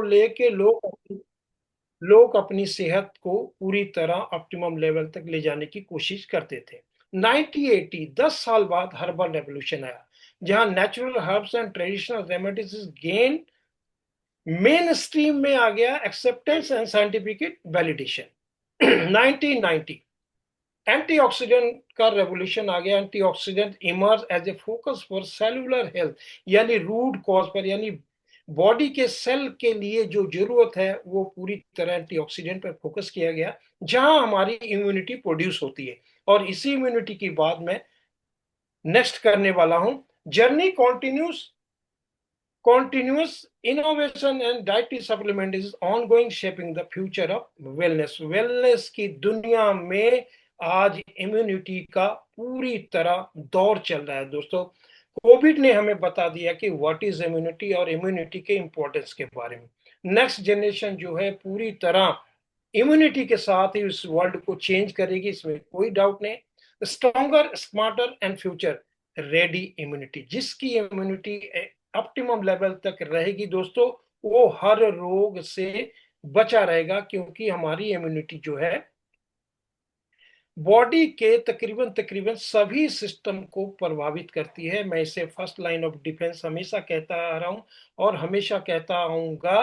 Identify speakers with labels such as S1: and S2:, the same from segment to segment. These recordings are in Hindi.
S1: लेके लोग अपनी सेहत को पूरी तरह ऑप्टिमम लेवल तक ले जाने की कोशिश करते थे। 1980 10 साल बाद हर्बल रेवोल्यूशन आया, जहां natural herbs and traditional remedies gain mainstream में आ गया, acceptance and scientific validation. 1990 antioxidant का रेवोल्यूशन आ गया। Antioxidant emerge as a focus for cellular health, यानी रूट कॉज पर, यानी बॉडी के सेल के लिए जो जरूरत है वो पूरी तरह एंटीऑक्सीडेंट पर फोकस किया गया, जहां हमारी इम्यूनिटी प्रोड्यूस होती है। और इसी इम्यूनिटी की बात मैं नेक्स्ट करने वाला हूं। Journey continuous innovation and dietary supplement is ongoing, shaping the future of wellness की दुनिया में आज इम्यूनिटी का पूरी तरह दौर चल रहा है दोस्तों। कोविड ने हमें बता दिया कि व्हाट इज इम्यूनिटी और इम्यूनिटी के इंपॉर्टेंस के बारे में। नेक्स्ट जनरेशन जो है पूरी तरह इम्यूनिटी के साथ ही इस वर्ल्ड को चेंज करेगी, इसमें कोई डाउट नहीं। Stronger, smarter and future ready immunity, जिसकी इम्यूनिटी ऑप्टिमम लेवल तक रहेगी दोस्तों, वो हर रोग से बचा रहेगा, क्योंकि हमारी इम्यूनिटी जो है बॉडी के तकरीबन तकरीबन सभी सिस्टम को प्रभावित करती है। मैं इसे फर्स्ट लाइन ऑफ डिफेंस हमेशा कहता आ रहा हूं और हमेशा कहता आऊंगा।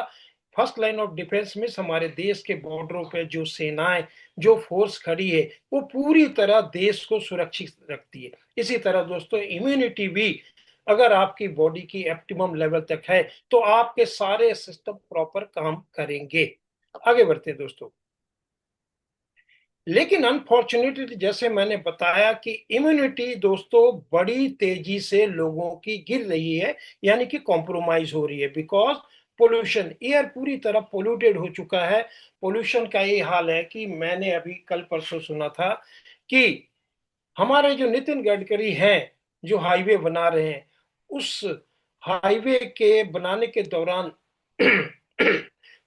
S1: फर्स्ट लाइन ऑफ डिफेंस में हमारे देश के बॉर्डरों पे जो सेनाएं, जो फोर्स खड़ी है, वो पूरी तरह देश को सुरक्षित रखती है। इसी तरह दोस्तों इम्यूनिटी भी अगर आपकी बॉडी की ऑप्टिमम लेवल तक है तो आपके सारे सिस्टम प्रॉपर काम करेंगे। आगे बढ़ते हैं दोस्तों। लेकिन अनफॉर्चुनेटली जैसे मैंने बताया कि इम्यूनिटी दोस्तों बड़ी तेजी से लोगों की गिर रही है, यानी कि कॉम्प्रोमाइज हो रही है, बिकॉज पोल्यूशन, एयर पूरी तरह पोल्यूटेड हो चुका है। पोल्यूशन का ये हाल है कि मैंने अभी कल परसों सुना था कि हमारे जो नितिन गडकरी हैं, जो हाईवे बना रहे हैं, उस हाईवे के बनाने के दौरान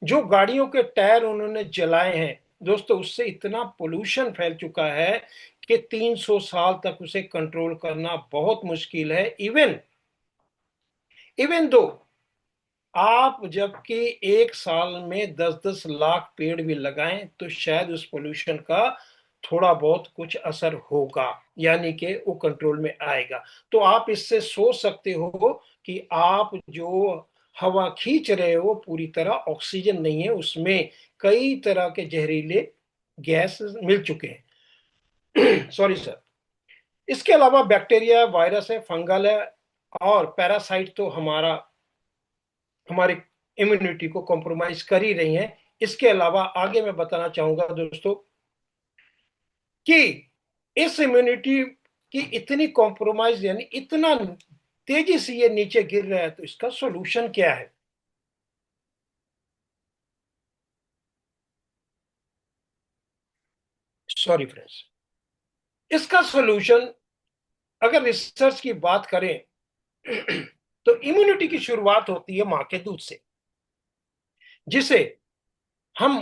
S1: जो गाड़ियों के टायर उन्होंने जलाए हैं दोस्तों, उससे इतना पोल्यूशन फैल चुका है कि 300 साल तक उसे कंट्रोल करना बहुत मुश्किल है। इवन इवन दो आप जबकि एक साल में 10-10 लाख पेड़ भी लगाएं तो शायद उस पोल्यूशन का थोड़ा बहुत कुछ असर होगा, यानी कि वो कंट्रोल में आएगा। तो आप इससे सोच सकते हो कि आप जो हवा खींच रहे हो पूरी तरह ऑक्सीजन नहीं है, उसमें कई तरह के जहरीले गैस मिल चुके हैं। Sorry sir. इसके अलावा बैक्टीरिया, वायरस है, फंगल है और पैरासाइट तो हमारी इम्यूनिटी को कॉम्प्रोमाइज कर ही रही हैं। इसके अलावा आगे मैं बताना चाहूंगा दोस्तों कि इस इम्यूनिटी की इतनी कॉम्प्रोमाइज, यानी इतना तेजी से ये नीचे गिर रहा है, तो इसका सॉल्यूशन क्या है? Sorry friends. इसका सॉल्यूशन अगर रिसर्च की बात करें तो इम्यूनिटी की शुरुआत होती है मां के दूध से, जिसे हम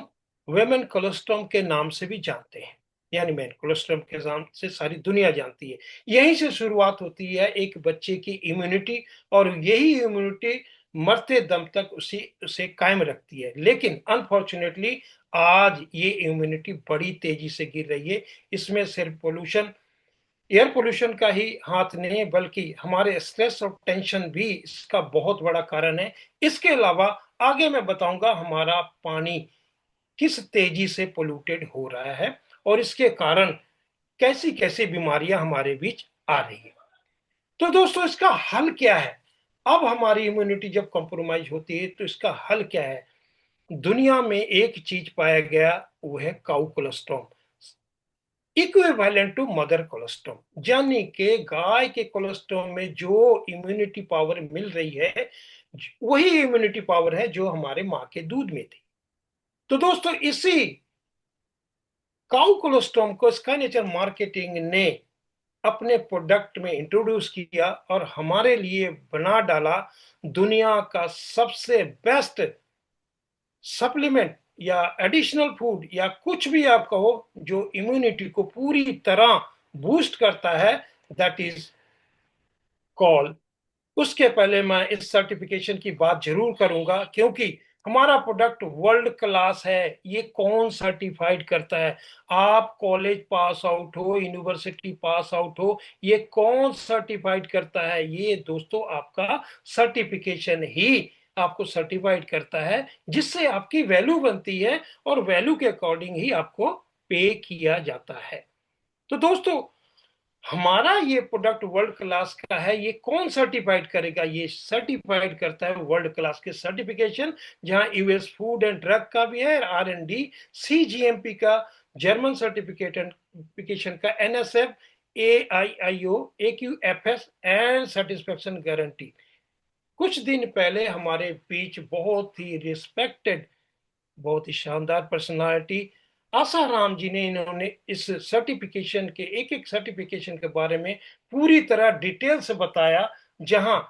S1: वेमेन कोलोस्ट्रम के नाम से भी जानते हैं, यानी मैन कोलोस्ट्रम के नाम से सारी दुनिया जानती है। यहीं से शुरुआत होती है एक बच्चे की इम्यूनिटी, और यही इम्यूनिटी मरते दम तक उसे कायम रखती है। लेकिन अनफॉर्चुनेटली आज ये इम्यूनिटी बड़ी तेजी से गिर रही है। इसमें सिर्फ पोल्यूशन, एयर पोल्यूशन का ही हाथ नहीं है, बल्कि हमारे स्ट्रेस और टेंशन भी इसका बहुत बड़ा कारण है। इसके अलावा आगे मैं बताऊंगा हमारा पानी किस तेजी से पोल्यूटेड हो रहा है और इसके कारण कैसी कैसी बीमारियां हमारे बीच आ रही है। तो दोस्तों इसका हल क्या है? अब हमारी इम्यूनिटी जब कॉम्प्रोमाइज होती है तो इसका हल क्या है? दुनिया में एक चीज पाया गया, वो है cow colostrum, equivalent to mother colostrum, यानी कि गाय के कोलेस्ट्रॉम में जो इम्यूनिटी पावर मिल रही है, वही इम्यूनिटी पावर है जो हमारे माँ के दूध में थी। तो दोस्तों इसी काउ कोलोस्टोम को स्काई नेचर मार्केटिंग ने अपने प्रोडक्ट में इंट्रोड्यूस किया और हमारे लिए बना डाला दुनिया का सबसे बेस्ट सप्लीमेंट या एडिशनल फूड या कुछ भी आप कहो, जो इम्यूनिटी को पूरी तरह बूस्ट करता है, दैट इज कॉल। उसके पहले मैं इस सर्टिफिकेशन की बात जरूर करूंगा, क्योंकि हमारा प्रोडक्ट वर्ल्ड क्लास है, ये कौन सर्टिफाइड करता है? आप कॉलेज पास आउट हो, यूनिवर्सिटी पास आउट हो, ये कौन सर्टिफाइड करता है? ये दोस्तों आपका सर्टिफिकेशन ही आपको सर्टिफाइड करता है, जिससे आपकी वैल्यू बनती है और वैल्यू के अकॉर्डिंग ही आपको पे किया जाता है। तो दोस्तों, हमारा ये प्रोडक्ट वर्ल्ड क्लास का है, ये कौन सर्टिफाइड करेगा? ये सर्टिफाइड करता है वर्ल्ड क्लास के सर्टिफिकेशन, जहां यूएस फूड एंड ड्रग का भी है, आर&डी, सीजीएमपी का, जर्मन सर्टिफिकेशन का, एनएसएफ, एआईआईओ, एक्यूएफएस एंड सेटिस्फेक्शन गारंटी। कुछ दिन पहले हमारे बीच बहुत ही रिस्पेक्टेड, बहुत ही शानदार पर्सनालिटी आसाराम जी ने, इन्होंने इस सर्टिफिकेशन के, एक एक सर्टिफिकेशन के बारे में पूरी तरह डिटेल से बताया, जहां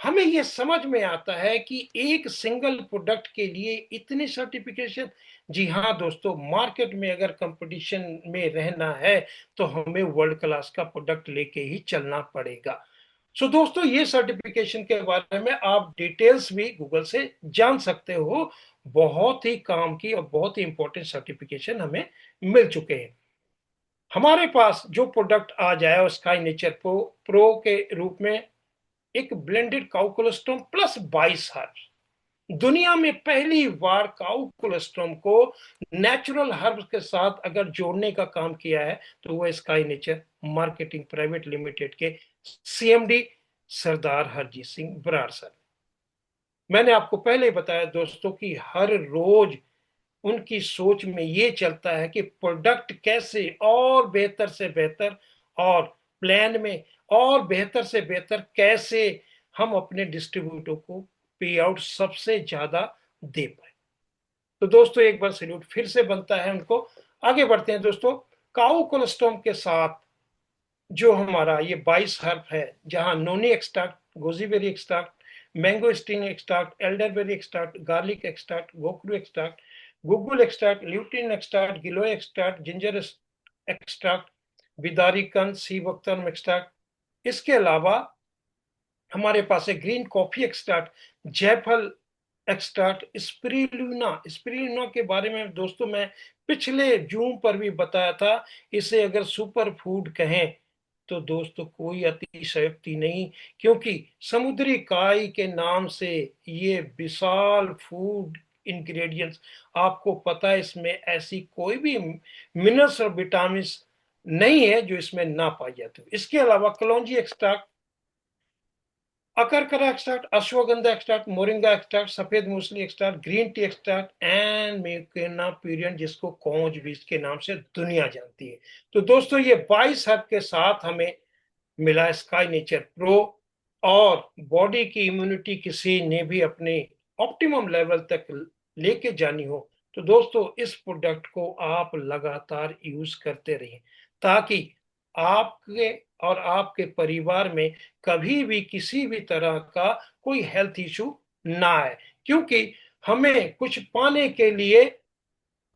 S1: हमें यह समझ में आता है कि एक सिंगल प्रोडक्ट के लिए इतने सर्टिफिकेशन। जी हाँ दोस्तों, मार्केट में अगर कंपटीशन में रहना है तो हमें वर्ल्ड क्लास का प्रोडक्ट लेके ही चलना पड़ेगा। सो दोस्तों, ये सर्टिफिकेशन के बारे में आप डिटेल्स भी गूगल से जान सकते हो। बहुत ही काम की और बहुत ही इंपॉर्टेंट सर्टिफिकेशन हमें मिल चुके हैं। हमारे पास जो प्रोडक्ट आ जाए स्काई नेचर प्रो के रूप में, एक blended cow colostrum plus 22 herbs. दुनिया में पहली बार काउ कोलेस्ट्रॉम को नेचुरल हर्ब्स के साथ अगर जोड़ने का काम किया है तो वह sky nature marketing private limited के सीएमडी सरदार हरजीत सिंह बराड़ सर। मैंने आपको पहले ही बताया दोस्तों कि हर रोज उनकी सोच में ये चलता है कि प्रोडक्ट कैसे और बेहतर से बेहतर, और प्लान में और बेहतर से बेहतर कैसे हम अपने डिस्ट्रीब्यूटर को पे आउट सबसे ज्यादा दे पाए। तो दोस्तों, एक बार सैल्यूट फिर से बनता है उनको। आगे बढ़ते हैं दोस्तों। काउ कोलेस्ट्रॉम के साथ जो हमारा ये 22 हर्ब है, जहां noni extract, goji berry extract, mangosteen extract, elderberry extract, garlic extract, गोकरू एक्सट्रैक्ट, गुगुल एक्सट्रैक्ट, ल्यूटिन एक्सट्रैक्ट, गिलोय एक्सट्रैक्ट, जिंजर एक्सट्रैक्ट, बिदारी कंद, सी बख्तरम एक्सट्रैक्ट। इसके अलावा हमारे पास है ग्रीन कॉफी एक्सट्रैक्ट, जयफल एक्सट्रैक्ट, स्पिरुलिना के बारे में दोस्तों मैं पिछले जून पर भी बताया था। इसे अगर सुपर फूड कहें तो दोस्तों कोई अतिशयोक्ति नहीं, क्योंकि समुद्री काई के नाम से ये विशाल फूड इंग्रेडिएंट्स, आपको पता है इसमें ऐसी कोई भी मिनरल्स और विटामिन नहीं है जो इसमें ना पाई जाती। इसके अलावा कलौंजी एक्सट्रैक्ट, अकरकरा एक्सट्रैक्ट, अश्वगंधा एक्सट्रैक्ट, मोरिंगा एक्सट्रैक्ट, सफेद मूसली extract, green tea extract and mucuna pruriens, जिसको कौज बीज के नाम से दुनिया जानती है। तो दोस्तों, ये 22 हर्ब के साथ हमें मिला स्काई नेचर प्रो, और बॉडी की इम्यूनिटी किसी ने भी अपने ऑप्टिमम लेवल तक लेके जानी हो तो दोस्तों इस प्रोडक्ट को आप लगातार यूज करते रहिए, ताकि आपके और आपके परिवार में कभी भी किसी भी तरह का कोई हेल्थ इशू ना आए। क्योंकि हमें कुछ पाने के लिए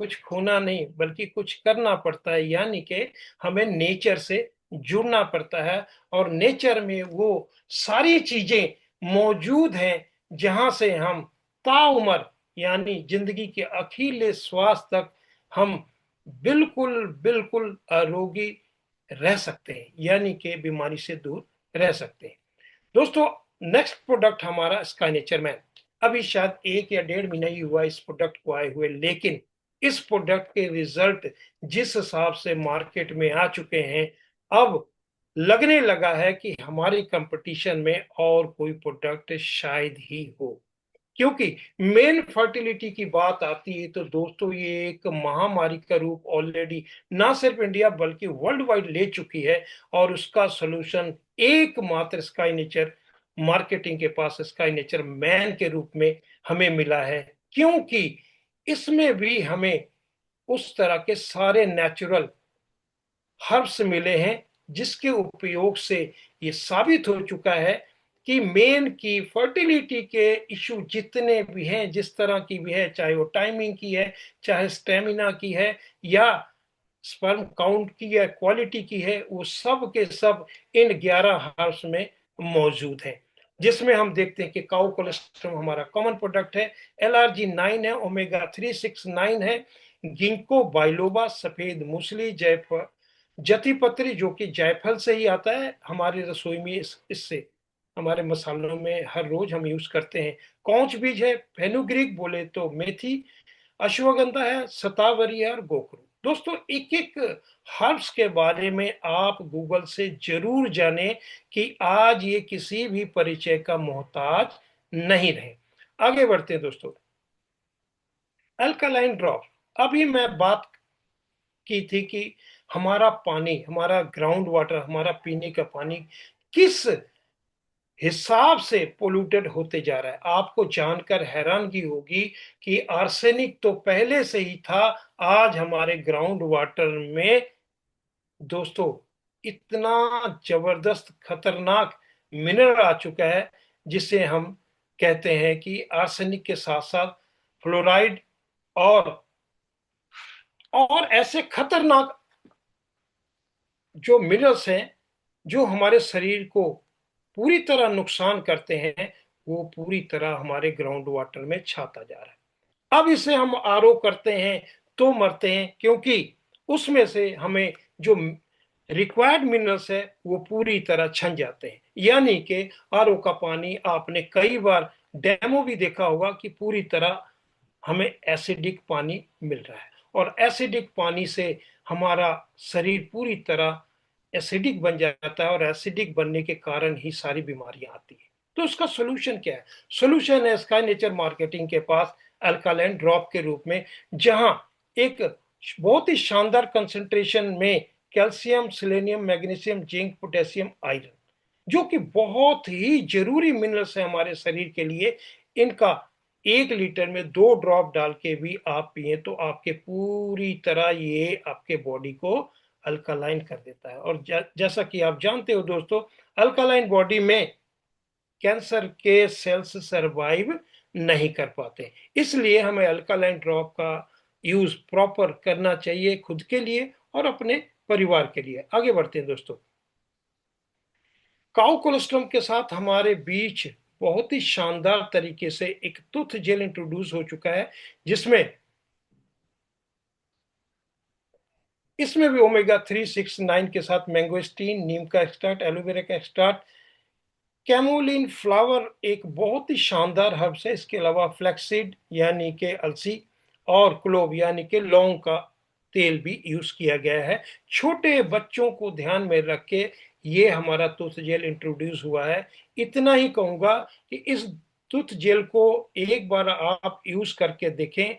S1: कुछ खोना नहीं बल्कि कुछ करना पड़ता है, यानी कि हमें नेचर से जुड़ना पड़ता है, और नेचर में वो सारी चीजें मौजूद हैं जहां से हम ताउम्र, यानी जिंदगी के अखिले श्वास तक हम बिल्कुल बिल्कुल आरोगी रह सकते हैं, यानी कि बीमारी से दूर रह सकते हैं। दोस्तों, नेक्स्ट प्रोडक्ट हमारा स्काई नेचर मैन। अभी शायद 1 या 1.5 महीना ही हुआ इस प्रोडक्ट को आए हुए, लेकिन इस प्रोडक्ट के रिजल्ट जिस हिसाब से मार्केट में आ चुके हैं, अब लगने लगा है कि हमारी कंपटीशन में और कोई प्रोडक्ट शायद ही हो। क्योंकि मेन फर्टिलिटी की बात आती है तो दोस्तों ये एक महामारी का रूप ऑलरेडी ना सिर्फ इंडिया बल्कि वर्ल्ड वाइड ले चुकी है, और उसका सलूशन एकमात्र स्काई नेचर मार्केटिंग के पास स्काई नेचर मैन के रूप में हमें मिला है। क्योंकि इसमें भी हमें उस तरह के सारे नेचुरल हर्ब्स मिले हैं जिसके उपयोग से ये साबित हो चुका है कि मेन की फर्टिलिटी के इशू जितने भी हैं, जिस तरह की भी है, चाहे वो टाइमिंग की है, चाहे स्टेमिना की है, या स्पर्म काउंट की या क्वालिटी की है, वो सब के सब इन 11 हर्ब्स में मौजूद हैं। जिसमें हम देखते हैं कि काउ कोलेस्ट्रॉल हमारा कॉमन प्रोडक्ट है, LRG9 है, ओमेगा 369 है, गिंको बाइलोबा, सफेद मूसली, जायफल, जती पत्री जो कि जायफल से ही आता है, हमारी रसोई में इससे हमारे मसालों में हर रोज हम यूज करते हैं। कौच बीज है, फेनुग्रीक बोले तो मेथी, अश्वगंधा है, शतावरी है और गोखरू। दोस्तों एक एक हर्ब्स के बारे में आप गूगल से जरूर जाने कि आज ये किसी भी परिचय का मोहताज नहीं रहे। आगे बढ़ते हैं दोस्तों। अल्कालाइन ड्रॉप, अभी मैं बात की थी कि हमारा पानी, हमारा ग्राउंड वाटर, हमारा पीने का पानी किस हिसाब से पोल्यूटेड होते जा रहा है। आपको जानकर हैरानगी होगी कि आर्सेनिक तो पहले से ही था, आज हमारे ग्राउंड वाटर में दोस्तों इतना जबरदस्त खतरनाक मिनरल आ चुका है जिसे हम कहते हैं कि आर्सेनिक के साथ साथ फ्लोराइड और ऐसे खतरनाक जो मिनरल्स हैं जो हमारे शरीर को पूरी तरह नुकसान करते हैं, वो पूरी तरह हमारे ग्राउंड वाटर में छाता जा रहा है। अब इसे हम आरओ करते हैं तो मरते हैं, क्योंकि उसमें से हमें जो रिक्वायर्ड मिनरल्स है वो पूरी तरह छन जाते हैं। यानी कि आरओ का पानी आपने कई बार डेमो भी देखा होगा कि पूरी तरह हमें एसिडिक पानी मिल रहा है, और एसिडिक पानी से हमारा शरीर पूरी तरह एसिडिक बन जाता है, और एसिडिक बनने के कारण ही सारी बीमारियां आती है। तो उसका सोल्यूशन क्या है? सोल्यूशन है स्काई नेचर मार्केटिंग के पास अल्कालाइन ड्रॉप के रूप में, जहां एक बहुत ही शानदार कंसंट्रेशन में calcium, selenium, magnesium, zinc, potassium, iron, जो कि बहुत ही जरूरी मिनरल्स है हमारे शरीर के लिए, इनका 1 लीटर में 2 ड्रॉप डाल के भी आप पिए तो आपके पूरी तरह ये आपके बॉडी को अल्कालाइन कर देता है। और जैसा कि आप जानते हो दोस्तों, अल्कालाइन बॉडी में कैंसर के सेल्स सरवाइव नहीं कर पाते, इसलिए हमें अल्कालाइन ड्रॉप का यूज प्रॉपर करना चाहिए खुद के लिए और अपने परिवार के लिए। आगे बढ़ते हैं दोस्तों। काउ कोलेस्ट्रॉल के साथ हमारे बीच बहुत ही शानदार तरीके से एक टूथ जेल इंट्रोड्यूस हो चुका है, जिसमें इसमें भी ओमेगा 369 के साथ मैंगोस्टीन, नीम का एक्सट्रैक्ट, एलोवेरा का एक्सट्रैक्ट, कैमोलिन फ्लावर एक बहुत ही शानदार हर्ब्स है, इसके अलावा फ्लैक्सीड यानी कि अलसी और क्लोव यानी कि लौंग का तेल भी यूज किया गया है। छोटे बच्चों को ध्यान में रख के ये हमारा टूथ जेल इंट्रोड्यूस हुआ है। इतना ही कहूंगा कि इस टूथ जेल को एक बार आप यूज करके देखें,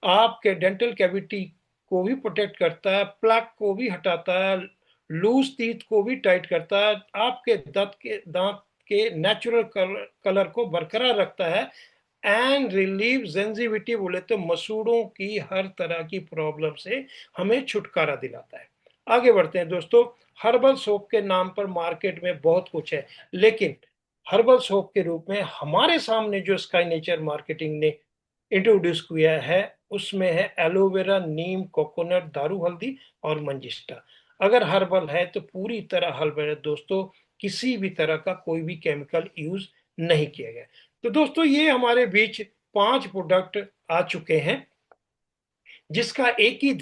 S1: आपके डेंटल कैविटी को भी प्रोटेक्ट करता है, प्लैक को भी हटाता है, लूज टीथ को भी टाइट करता है, आपके दांत के नेचुरल कलर को बरकरार रखता है, एंड रिलीव सेंसिटिविटी बोले तो मसूड़ों की हर तरह की प्रॉब्लम से हमें छुटकारा दिलाता है। आगे बढ़ते हैं दोस्तों। हर्बल सोप के नाम पर मार्केट में बहुत कुछ है, लेकिन हर्बल सोप के रूप में हमारे सामने जो स्काई नेचर मार्केटिंग ने इंट्रोड्यूस किया है उसमें है एलोवेरा, नीम, कोकोनट, दारू हल्दी और मंजिष्टा। अगर हर्बल है तो पूरी तरह हर्बल है दोस्तों, किसी भी तरह का कोई भी केमिकल यूज नहीं किया गया। तो दोस्तों ये हमारे बीच 5 प्रोडक्ट आ चुके हैं, जिसका एक ही